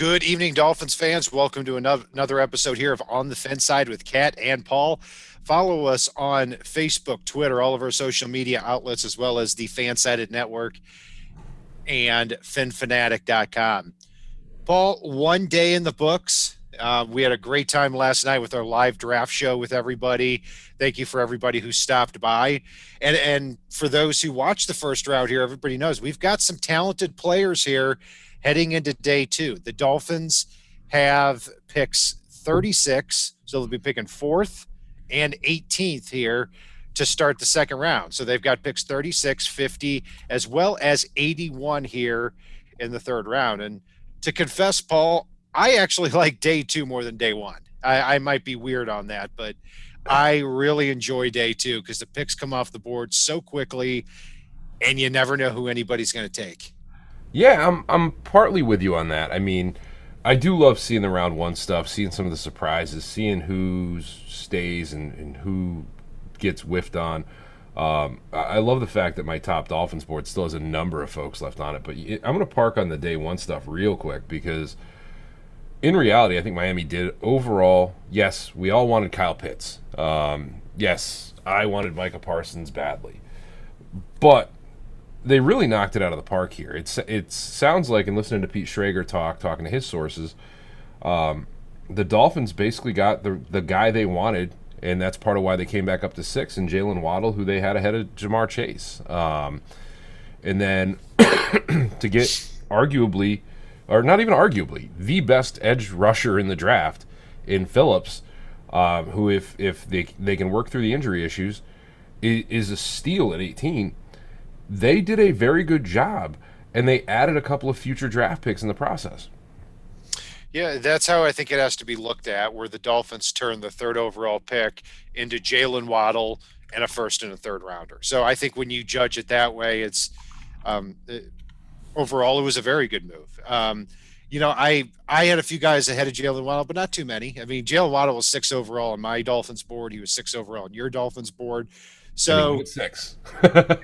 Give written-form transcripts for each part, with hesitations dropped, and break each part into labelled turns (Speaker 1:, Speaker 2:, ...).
Speaker 1: Good evening, Dolphins fans. Welcome to another episode here of On the FinSide with Kat and Paul. Follow us on Facebook, Twitter, all of our social media outlets, as well as the Fansided Network and FinFanatic.com. Paul, one day in the books. We had a great time last night with our live draft show with everybody. Thank you for everybody who stopped by. And for those who watched the first round here, everybody knows we've got some talented players here heading into day two. The Dolphins have picks 36, so they'll be picking 4th and 18th here to start the second round. So they've got picks 36, 50, as well as 81 here in the third round. And to confess, Paul, I actually like day two more than day one. I might be weird on that, but I really enjoy day two because the picks come off the board so quickly and you never know who anybody's going to take.
Speaker 2: Yeah, I'm partly with you on that. I mean, I do love seeing the round one stuff, seeing some of the surprises, seeing who stays and who gets whiffed on. I love the fact that my top Dolphins board still has a number of folks left on it, but I'm going to park on the day one stuff real quick because in reality, I think Miami did overall. Yes, we all wanted Kyle Pitts. Yes, I wanted Micah Parsons badly, but they really knocked it out of the park here. It sounds like, in listening to Pete Schrager talking to his sources, the Dolphins basically got the guy they wanted, and that's part of why they came back up to 6, and Jalen Waddle, who they had ahead of Jamar Chase. And then to get arguably, or not even arguably, the best edge rusher in the draft in Phillips, who if they can work through the injury issues, is a steal at 18. They did a very good job, and they added a couple of future draft picks in the process.
Speaker 1: Yeah, that's how I think it has to be looked at, where the Dolphins turned the 3rd overall pick into Jalen Waddle and a 1st and a 3rd rounder. So I think when you judge it that way, it's overall it was a very good move. I had a few guys ahead of Jalen Waddle, but not too many. I mean, Jalen Waddle was 6 overall on my Dolphins board. He was 6 overall on your Dolphins board. So
Speaker 2: and he went 6.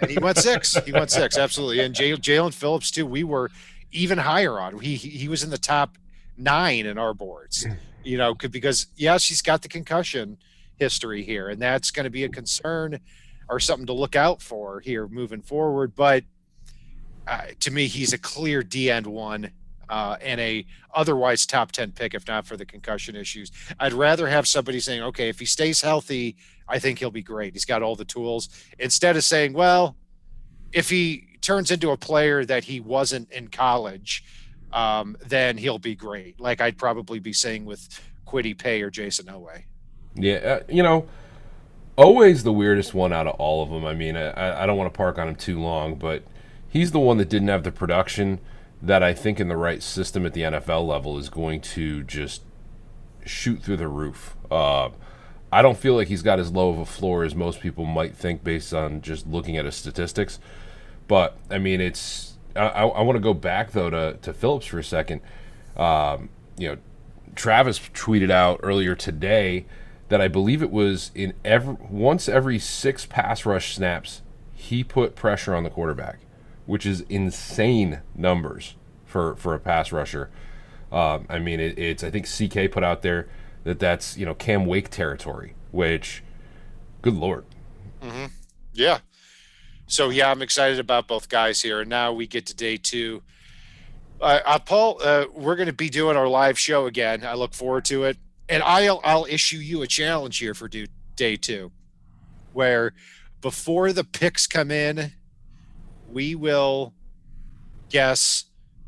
Speaker 1: and he went 6. He went 6, absolutely. And Jalen Phillips too. We were even higher on. He was in the top 9 in our boards. Because yes, he's got the concussion history here, and that's going to be a concern or something to look out for here moving forward. But to me, he's a clear D end one. And a otherwise top 10 pick, if not for the concussion issues. I'd rather have somebody saying, okay, if he stays healthy, I think he'll be great. He's got all the tools. Instead of saying, well, if he turns into a player that he wasn't in college, then he'll be great. Like I'd probably be saying with Kwity Paye or Jason Oweh.
Speaker 2: Yeah, Oweh's the weirdest one out of all of them. I mean, I don't want to park on him too long, but he's the one that didn't have the production that I think in the right system at the NFL level is going to just shoot through the roof. I don't feel like he's got as low of a floor as most people might think based on just looking at his statistics. But, I mean, I want to go back, though, to Phillips for a second. Travis tweeted out earlier today that I believe it was once every 6 pass rush snaps, he put pressure on the quarterback, which is insane numbers for a pass rusher. I mean, it's I think CK put out there that's Cam Wake territory, which, good Lord.
Speaker 1: Mm-hmm. Yeah. So, yeah, I'm excited about both guys here. And now we get to day two. Paul, we're going to be doing our live show again. I look forward to it. And I'll issue you a challenge here for day two, where before the picks come in, we will guess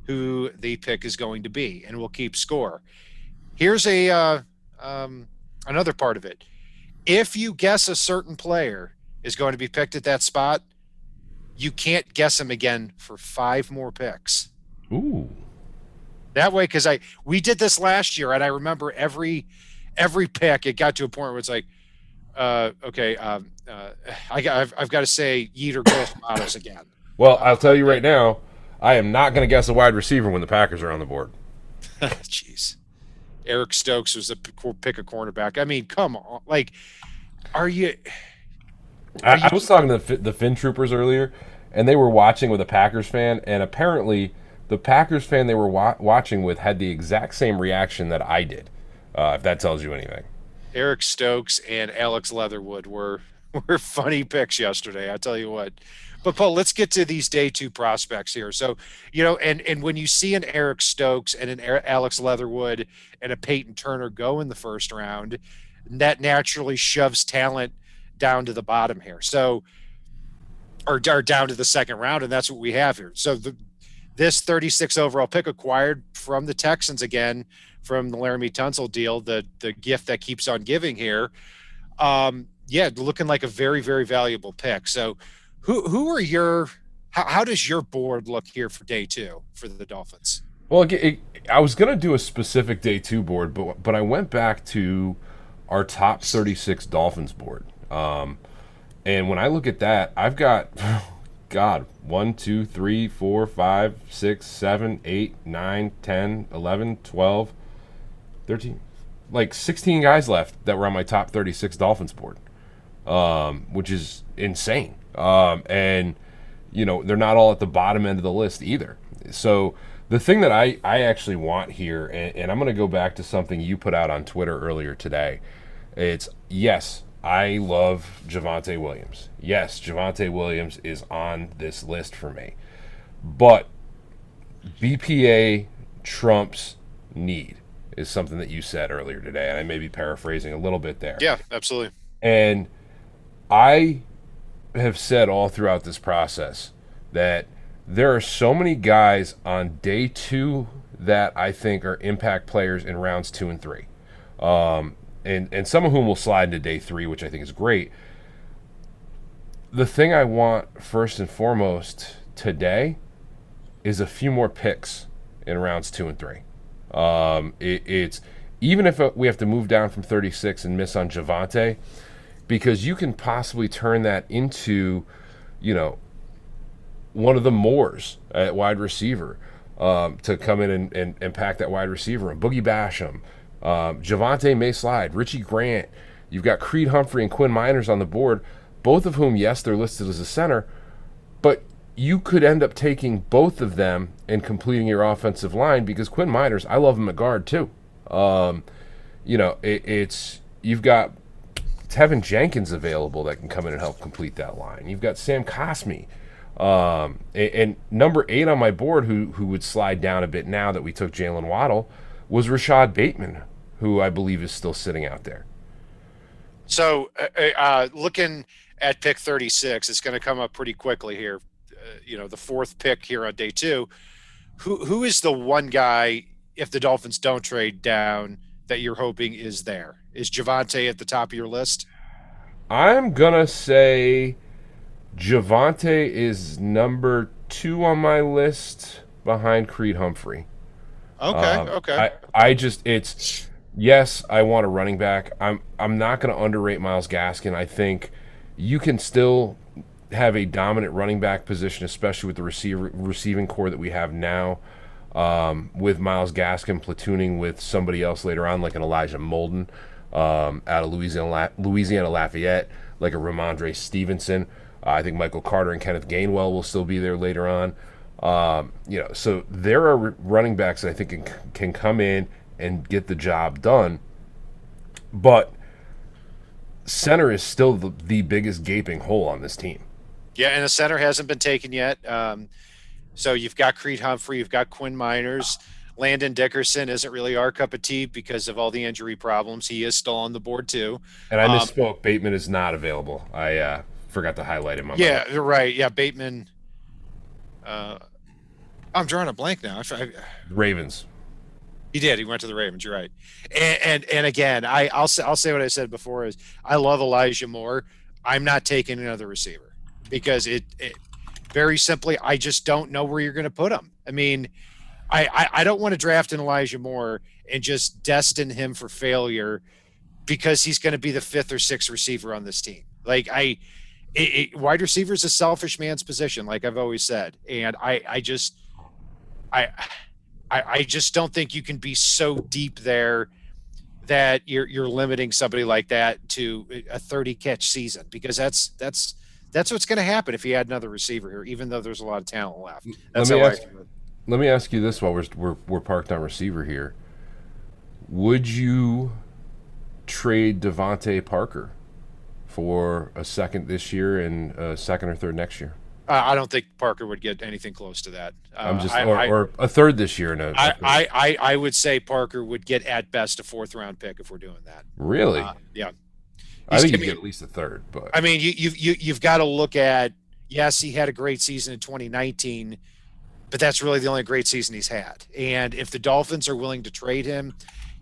Speaker 1: who the pick is going to be, and we'll keep score. Here's another part of it. If you guess a certain player is going to be picked at that spot, you can't guess him again for 5 more picks.
Speaker 2: Ooh.
Speaker 1: That way, because we did this last year, and I remember every pick, it got to a point where it's like, okay, I've got to say Yetur Gross-Matos again.
Speaker 2: Well, I'll tell you right now, I am not going to guess a wide receiver when the Packers are on the board.
Speaker 1: Jeez. Eric Stokes was a pick a cornerback. I mean, come on. Like, are you
Speaker 2: I was talking to the Fin Troopers earlier, and they were watching with a Packers fan, and apparently the Packers fan they were watching with had the exact same reaction that I did. If that tells you anything.
Speaker 1: Eric Stokes and Alex Leatherwood were funny picks yesterday. I tell you what. But Paul, let's get to these day two prospects here. So, and when you see an Eric Stokes and an Alex Leatherwood and a Peyton Turner go in the first round, that naturally shoves talent down to the bottom here. So, or down to the second round, and that's what we have here. So this 36 overall pick acquired from the Texans again from the Laramie Tunsil deal, the gift that keeps on giving here. Looking like a very, very valuable pick. So who are how does your board look here for day two for the Dolphins?
Speaker 2: Well, I was going to do a specific day two board, but I went back to our top 36 Dolphins board. And when I look at that, I've got, God, 1, 2, 3, 4, 5, 6, 7, 8, 9, 10, 11, 12, 13, like 16 guys left that were on my top 36 Dolphins board, which is insane. And, they're not all at the bottom end of the list either. So the thing that I actually want here, and I'm going to go back to something you put out on Twitter earlier today, it's, yes, I love Javonte Williams. Yes, Javonte Williams is on this list for me. But BPA trumps need is something that you said earlier today, and I may be paraphrasing a little bit there.
Speaker 1: Yeah, absolutely.
Speaker 2: And I have said all throughout this process that there are so many guys on day two that I think are impact players in rounds 2 and 3. And some of whom will slide into day 3, which I think is great. The thing I want first and foremost today is a few more picks in rounds 2 and 3. It's even if we have to move down from 36 and miss on Javonte, because you can possibly turn that into, one of the Moores at wide receiver to come in and pack that wide receiver and Boogie Basham. Javonte may slide. Richie Grant. You've got Creed Humphrey and Quinn Miners on the board, both of whom, yes, they're listed as a center, but you could end up taking both of them and completing your offensive line because Quinn Miners, I love him at guard too. You've got Tevin Jenkins available that can come in and help complete that line. You've got Sam Cosmi. And number 8 on my board, who would slide down a bit now that we took Jalen Waddle, was Rashad Bateman, who I believe is still sitting out there.
Speaker 1: So looking at pick 36, it's going to come up pretty quickly here. The fourth pick here on day 2. Who is the one guy, if the Dolphins don't trade down, that you're hoping is there? Is Javonte at the top of your list?
Speaker 2: I'm going to say Javonte is number 2 on my list behind Creed Humphrey.
Speaker 1: Okay.
Speaker 2: Yes, I want a running back. I'm not going to underrate Myles Gaskin. I think you can still have a dominant running back position, especially with the receiving core that we have now, with Myles Gaskin platooning with somebody else later on, like an Elijah Molden out of Louisiana Lafayette, like a Ramondre Stevenson. I think Michael Carter and Kenneth Gainwell will still be there later on. So there are running backs that I think can come in and get the job done. But center is still the biggest gaping hole on this team.
Speaker 1: Yeah, and the center hasn't been taken yet. So you've got Creed Humphrey, you've got Quinn Miners. Landon Dickerson isn't really our cup of tea because of all the injury problems. He is still on the board too.
Speaker 2: And I misspoke. Bateman is not available. I forgot to highlight him.
Speaker 1: Yeah, you're right. Yeah, Bateman. I'm drawing a blank now.
Speaker 2: Ravens.
Speaker 1: He did. He went to the Ravens. You're right. And again, I'll say what I said before is I love Elijah Moore. I'm not taking another receiver because it very simply I just don't know where you're going to put him. I mean, I don't want to draft an Elijah Moore and just destine him for failure because he's going to be the 5th or 6th receiver on this team. Like wide receiver is a selfish man's position, like I've always said, and I just don't think you can be so deep there that you're limiting somebody like that to a 30 catch season because that's what's going to happen if you add another receiver here, even though there's a lot of talent left.
Speaker 2: let me ask you this while we're parked on receiver here. Would you trade DeVante Parker for a second this year and a second or third next year?
Speaker 1: I don't think Parker would get anything close to that.
Speaker 2: I'm just or a third this year and a third.
Speaker 1: I would say Parker would get at best a fourth round pick if we're doing that.
Speaker 2: Really?
Speaker 1: Yeah.
Speaker 2: I think he'd get at least a third, but
Speaker 1: I mean, you've got to look at, yes, he had a great season in 2019, but that's really the only great season he's had. And if the Dolphins are willing to trade him,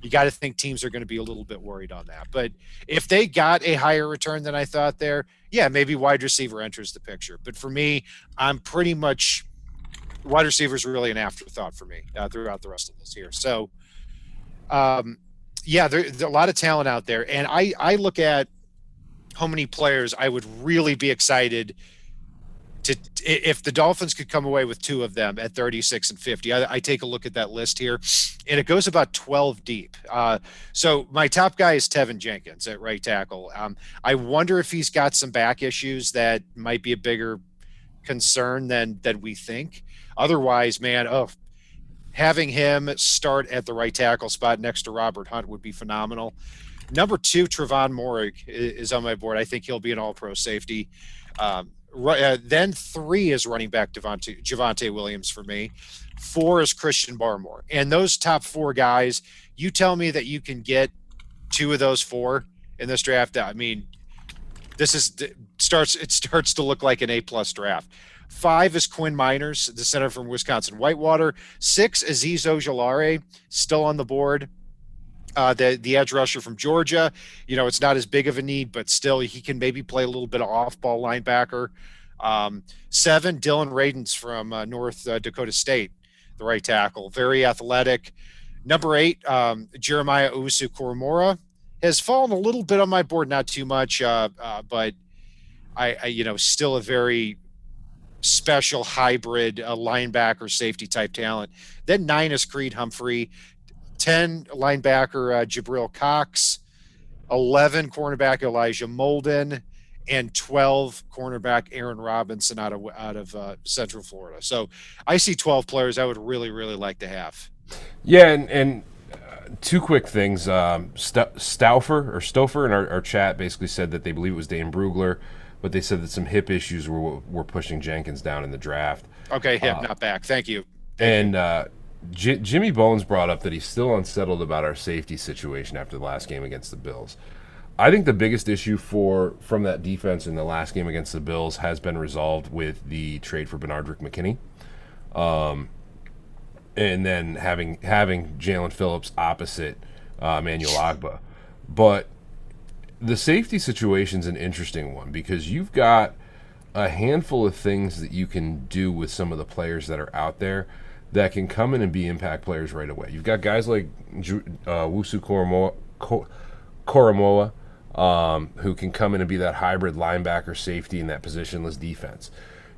Speaker 1: you got to think teams are going to be a little bit worried on that. But if they got a higher return than I thought there, yeah, maybe wide receiver enters the picture. But for me, I'm pretty much wide receiver is really an afterthought for me throughout the rest of this year. So, yeah, there's a lot of talent out there. And I look at how many players I would really be excited to if the Dolphins could come away with two of them at 36 and 50. I take a look at that list here, and it goes about 12 deep. So my top guy is Tevin Jenkins at right tackle. I wonder if he's got some back issues that might be a bigger concern than we think. Otherwise, man, having him start at the right tackle spot next to Robert Hunt would be phenomenal. Number 2, Trevon Moehrig is on my board. I think he'll be an all-pro safety. Then 3 is running back Javonte Williams for me. 4 is Christian Barmore. And those top 4 guys, you tell me that you can get 2 of those 4 in this draft. I mean, it starts to look like an A-plus draft. 5 is Quinn Miners, the center from Wisconsin Whitewater. 6, Azeez Ojulari, still on the board. The edge rusher from Georgia, it's not as big of a need, but still he can maybe play a little bit of off-ball linebacker. 7, Dylan Radins from North Dakota State, the right tackle, very athletic. Number 8, Jeremiah Owusu-Koramoah has fallen a little bit on my board, not too much, but I still a very special hybrid linebacker safety type talent. Then 9 is Creed Humphrey. 10, linebacker Jabril Cox, 11, cornerback Elijah Molden, and 12, cornerback Aaron Robinson out of Central Florida. So I see 12 players I would really, really like to have.
Speaker 2: Yeah, and 2 quick things. Stouffer in our chat basically said that they believe it was Dane Brugler, but they said that some hip issues were pushing Jenkins down in the draft.
Speaker 1: Okay, hip, not back. Thank you.
Speaker 2: Jimmy Bones brought up that he's still unsettled about our safety situation after the last game against the Bills. I think the biggest issue from that defense in the last game against the Bills has been resolved with the trade for Benardrick McKinney, and then having Jalen Phillips opposite Emmanuel Ogbah. But the safety situation is an interesting one because you've got a handful of things that you can do with some of the players that are out there that can come in and be impact players right away. You've got guys like Owusu-Koramoah, who can come in and be that hybrid linebacker safety in that positionless defense.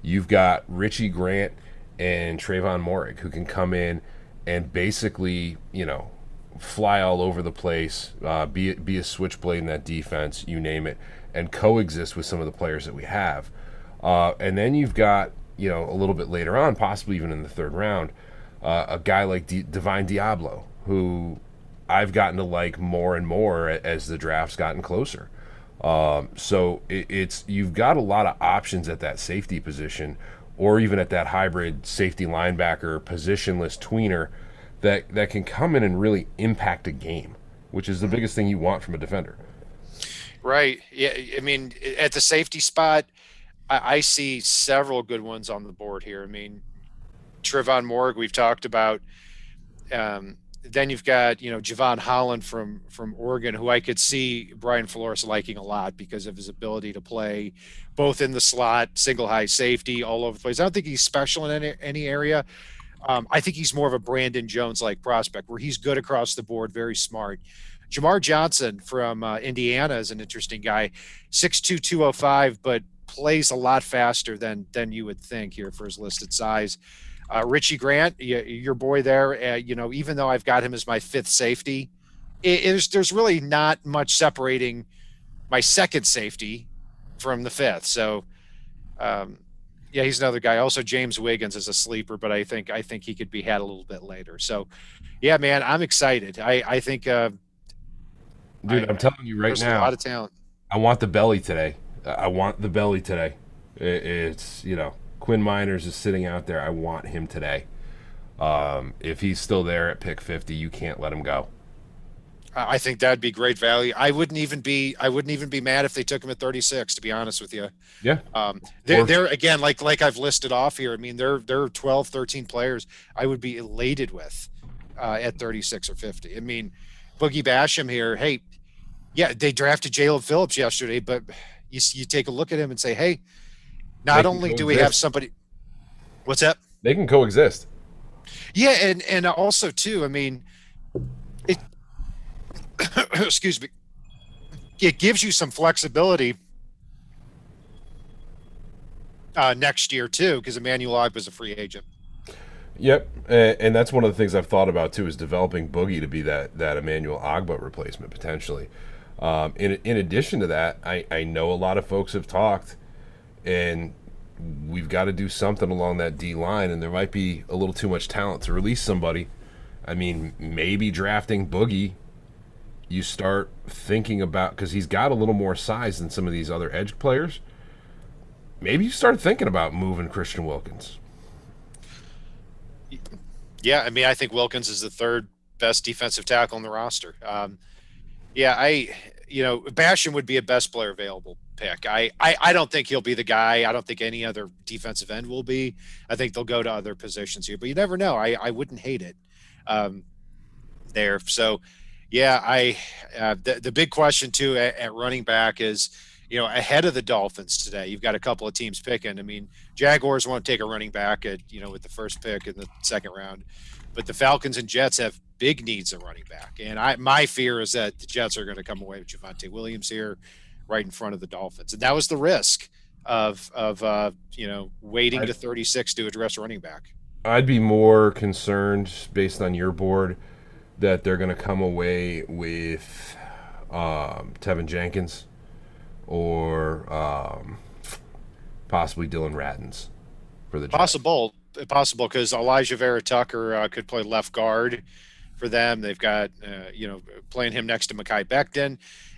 Speaker 2: You've got Richie Grant and Trevon Moehrig, who can come in and basically, fly all over the place, be a switchblade in that defense, you name it, and coexist with some of the players that we have. And then you've got, a little bit later on, possibly even in the 3rd round, a guy like Divine Diablo, who I've gotten to like more and more as the draft's gotten closer. So you've got a lot of options at that safety position, or even at that hybrid safety linebacker positionless tweener that can come in and really impact a game, which is the biggest thing you want from a defender.
Speaker 1: Right. Yeah. I mean, at the safety spot, I see several good ones on the board here. I mean, Trevon Moehrig, we've talked about. Then you've got, Javon Holland from Oregon, who I could see Brian Flores liking a lot because of his ability to play both in the slot, single high safety, all over the place. I don't think he's special in any area. I think he's more of a Brandon Jones-like prospect where he's good across the board, very smart. Jamar Johnson from Indiana is an interesting guy, 6'2", 205, but plays a lot faster than you would think here for his listed size. Richie Grant, your boy there, even though I've got him as my 5th safety, there's really not much separating my 2nd safety from the 5th. So Yeah, he's another guy. Also, James Wiggins is a sleeper, but I think he could be had a little bit later. So, yeah, man, I'm excited. I think
Speaker 2: Dude, I'm telling you right
Speaker 1: there's a lot
Speaker 2: now,
Speaker 1: of talent.
Speaker 2: I want the belly today. I want the belly today. It's, Quinn Miners is sitting out there. I want him today. If he's still there at pick 50, you can't let him go.
Speaker 1: I think that'd be great value. I wouldn't even be mad if they took him at 36, to be honest with you.
Speaker 2: Yeah.
Speaker 1: They're
Speaker 2: Or
Speaker 1: they're again like I've listed off here. I mean, they're 12, 13 players I would be elated with at 36 or 50. I mean, Boogie Basham here. Hey, yeah, they drafted Jalen Phillips yesterday, but you take a look at him and say, hey,
Speaker 2: they
Speaker 1: not
Speaker 2: can
Speaker 1: only do we have
Speaker 2: coexist.
Speaker 1: somebody. What's that?
Speaker 2: They can coexist.
Speaker 1: Yeah, and also too. I mean, it. Excuse me. It gives you some flexibility next year too, because Emmanuel Ogg was a free agent.
Speaker 2: Yep, and that's one of the things I've thought about too is developing Boogie to be that Emmanuel Ogba replacement potentially. In addition to that, I know a lot of folks have talked, and we've got to do something along that D line, and there might be a little too much talent to release somebody. I mean, maybe drafting Boogie, you start thinking about, because he's got a little more size than some of these other edge players. Maybe you start thinking about moving Christian Wilkins.
Speaker 1: Yeah, I mean, I think Wilkins is the third best defensive tackle on the roster. Yeah, Basham would be a best player available pick. I don't think he'll be the guy. I don't think any other defensive end will be. I think they'll go to other positions here, but you never know. I wouldn't hate it there. So, yeah, the big question too at running back is, ahead of the Dolphins today, you've got a couple of teams picking. I mean, Jaguars won't take a running back with the first pick in the second round, but the Falcons and Jets have big needs at running back. And my fear is that the Jets are going to come away with Javonte Williams here right in front of the Dolphins. And that was the risk of waiting to 36 to address running back.
Speaker 2: I'd be more concerned, based on your board, that they're going to come away with Tevin Jenkins or possibly Dylan Rattens for the Jets.
Speaker 1: Possible, because Elijah Vera Tucker could play left guard for them. They've got playing him next to Mekhi Becton,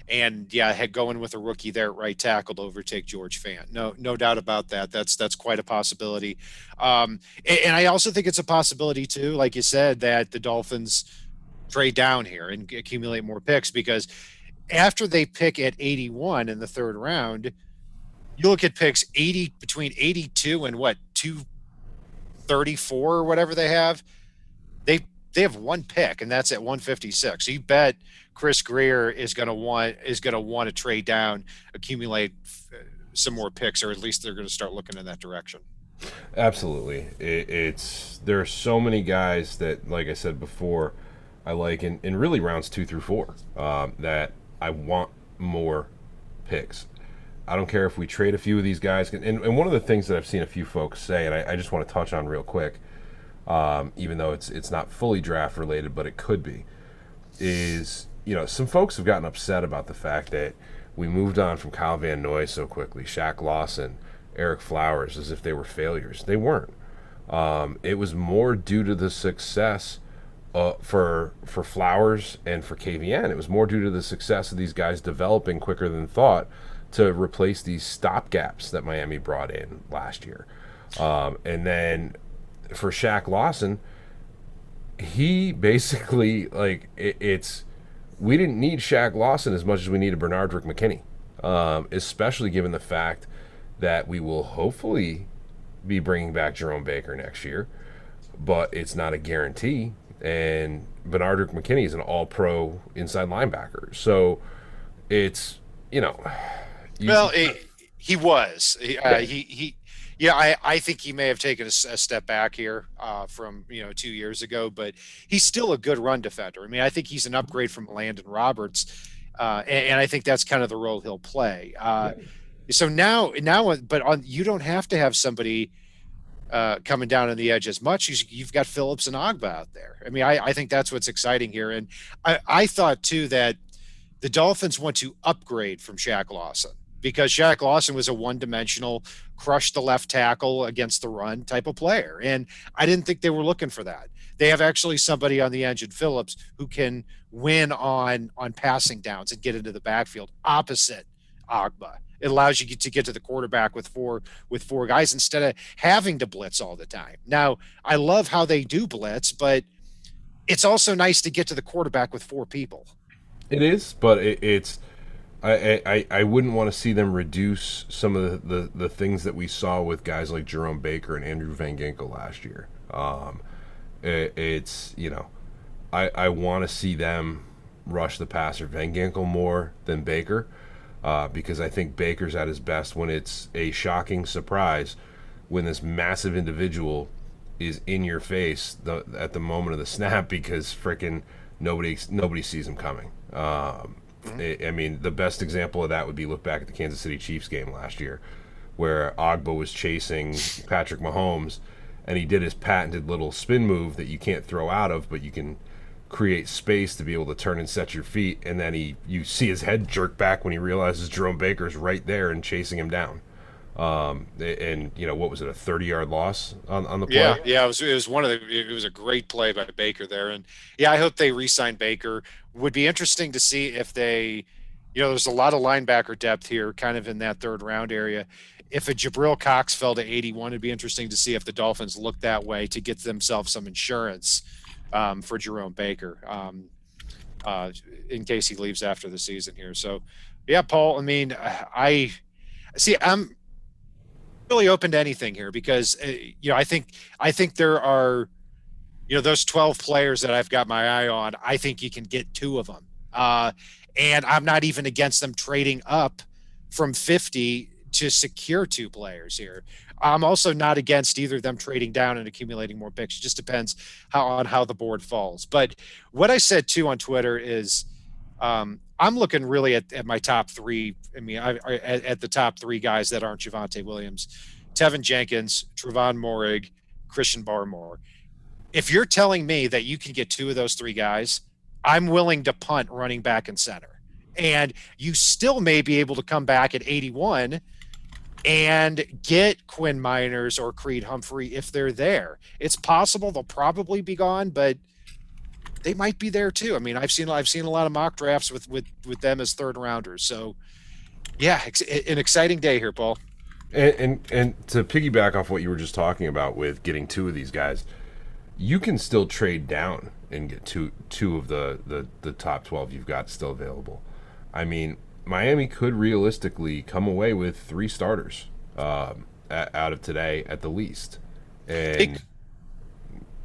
Speaker 1: and going with a rookie there at right tackle to overtake George Fant. No doubt about that. That's quite a possibility. And I also think it's a possibility too, like you said, that the Dolphins trade down here and accumulate more picks, because after they pick at 81 in the third round, you look at picks between 82 and 234 or whatever they have. They have one pick, and that's at 156. So you bet Chris Greer is going to want to trade down, accumulate some more picks, or at least they're going to start looking in that direction.
Speaker 2: Absolutely. There are so many guys that, like I said before, I like in really rounds 2 through 4 that I want more picks. I don't care if we trade a few of these guys. And one of the things that I've seen a few folks say, and I just want to touch on real quick, even though it's not fully draft related, but it could be, is, some folks have gotten upset about the fact that we moved on from Kyle Van Noy so quickly, Shaq Lawson, Eric Flowers, as if they were failures. They weren't. It was more due to the success for Flowers and for KVN. It was more due to the success of these guys developing quicker than thought to replace these stopgaps that Miami brought in last year. And then for Shaq Lawson, he basically, we didn't need Shaq Lawson as much as we needed Bernardrick McKinney, especially given the fact that we will hopefully be bringing back Jerome Baker next year, but it's not a guarantee. And Bernardrick McKinney is an all-pro inside linebacker. So it's, he
Speaker 1: was. I think he may have taken a step back here from 2 years ago, but he's still a good run defender. I mean, I think he's an upgrade from Landon Roberts, and I think that's kind of the role he'll play. So now, but you don't have to have somebody coming down on the edge as much. You've got Phillips and Ogba out there. I mean, I think that's what's exciting here, and I thought too that the Dolphins want to upgrade from Shaq Lawson. because Shaq Lawson was a one-dimensional, crush the left tackle against the run type of player. And I didn't think they were looking for that. They have actually somebody on the engine, Phillips, who can win on passing downs and get into the backfield opposite Agba. It allows you to get to the quarterback with four guys instead of having to blitz all the time. Now, I love how they do blitz, but it's also nice to get to the quarterback with four people.
Speaker 2: It is, but it's I wouldn't want to see them reduce some of the things that we saw with guys like Jerome Baker and Andrew Van Ginkel last year. It's, you know, I want to see them rush the passer, Van Ginkel more than Baker, because I think Baker's at his best when it's a shocking surprise when this massive individual is in your face at the moment of the snap because frickin' nobody sees him coming. I mean, the best example of that would be look back at the Kansas City Chiefs game last year where Agba was chasing Patrick Mahomes and he did his patented little spin move that you can't throw out of, but you can create space to be able to turn and set your feet, and then you see his head jerk back when he realizes Jerome Baker's right there and chasing him down. And you know, what was it, a 30-yard loss on the play?
Speaker 1: Yeah, it was a great play by Baker there. And yeah, I hope they re-sign Baker. Would be interesting to see if they, you know, there's a lot of linebacker depth here kind of in that third round area. If a Jabril Cox fell to 81, it'd be interesting to see if the Dolphins look that way to get themselves some insurance for Jerome Baker in case he leaves after the season here. So yeah, Paul, I mean, I'm really open to anything here because you know, I think there are, you know, those 12 players that I've got my eye on, I think you can get two of them. And I'm not even against them trading up from 50 to secure two players here. I'm also not against either of them trading down and accumulating more picks. It just depends on how the board falls. But what I said too on Twitter is I'm looking really at my top three. I mean, at the top three guys that aren't Javonte Williams: Tevin Jenkins, Trevon Moehrig, Christian Barmore. If you're telling me that you can get two of those three guys, I'm willing to punt running back and center. And you still may be able to come back at 81 and get Quinn Miners or Creed Humphrey if they're there. It's possible they'll probably be gone, but they might be there too. I mean, I've seen a lot of mock drafts with them as third rounders. So yeah, an exciting day here, Paul.
Speaker 2: And to piggyback off what you were just talking about with getting two of these guys, you can still trade down and get two of the top 12 you've got still available. I mean, Miami could realistically come away with three starters out of today at the least. And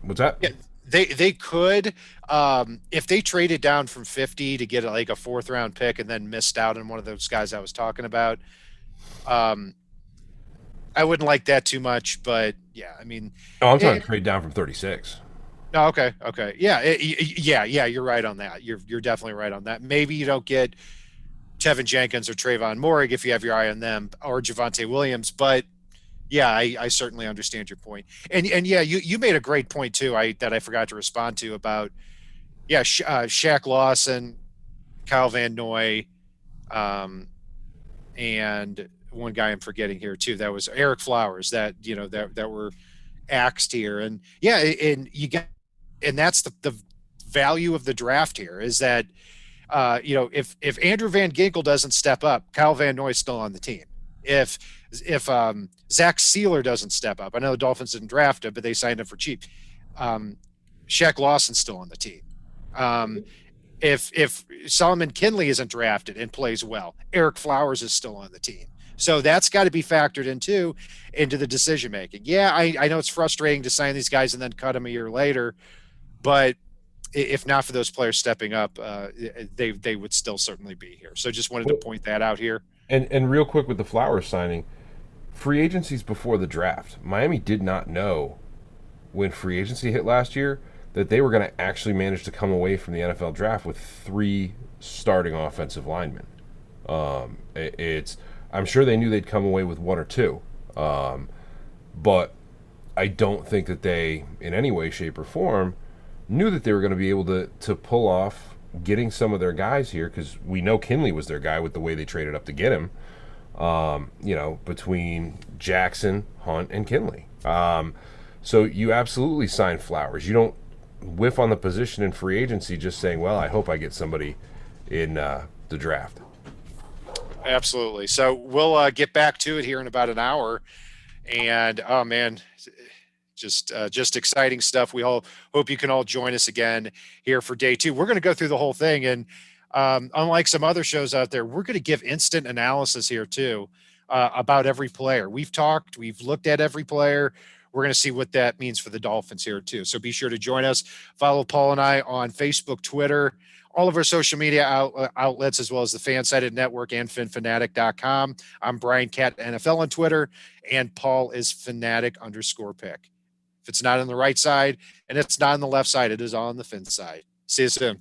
Speaker 2: what's that?
Speaker 1: Yeah, they could if they traded down from 50 to get like a fourth round pick and then missed out on one of those guys I was talking about. I wouldn't like that too much, but yeah, I mean.
Speaker 2: Oh, I'm trying to trade down from 36.
Speaker 1: Oh, okay. Yeah, yeah, you're right on that. You're definitely right on that. Maybe you don't get Tevin Jenkins or Trevon Moehrig if you have your eye on them, or Javonte Williams, but yeah, I certainly understand your point. And yeah, you made a great point too. That I forgot to respond to about Shaq Lawson, Kyle Van Noy, and one guy I'm forgetting here too. That was Eric Flowers. That that were axed here, and yeah, and that's the value of the draft here is that if Andrew Van Ginkel doesn't step up, Kyle Van Noy is still on the team. If Zach Sealer doesn't step up, I know the Dolphins didn't draft him, but they signed him for cheap. Shaq Lawson's still on the team. If Solomon Kinley isn't drafted and plays well, Eric Flowers is still on the team. So that's got to be factored into the decision making. Yeah, I know it's frustrating to sign these guys and then cut them a year later, but if not for those players stepping up, they would still certainly be here. So just wanted to point that out here.
Speaker 2: And real quick with the Flowers signing, free agencies before the draft. Miami did not know when free agency hit last year that they were going to actually manage to come away from the NFL draft with three starting offensive linemen. I'm sure they knew they'd come away with one or two, but I don't think that they, in any way, shape, or form, knew that they were going to be able to pull off getting some of their guys here, because we know Kinley was their guy with the way they traded up to get him. between Jackson, Hunt, and Kinley. So you absolutely sign Flowers. You don't whiff on the position in free agency just saying, well, I hope I get somebody in the draft.
Speaker 1: Absolutely. So we'll get back to it here in about an hour. And oh man, just exciting stuff. We all hope you can all join us again here for day two. We're going to go through the whole thing, and unlike some other shows out there, we're going to give instant analysis here too about every player. We've looked at every player. We're going to see what that means for the Dolphins here too. So be sure to join us. Follow Paul and I on Facebook, Twitter, all of our social media outlets, as well as the FanSided Network and FinFanatic.com. I'm Brian Cat NFL on Twitter, and Paul is Fanatic_pick. If it's not on the right side and it's not on the left side, it is on the Fin side. See you soon.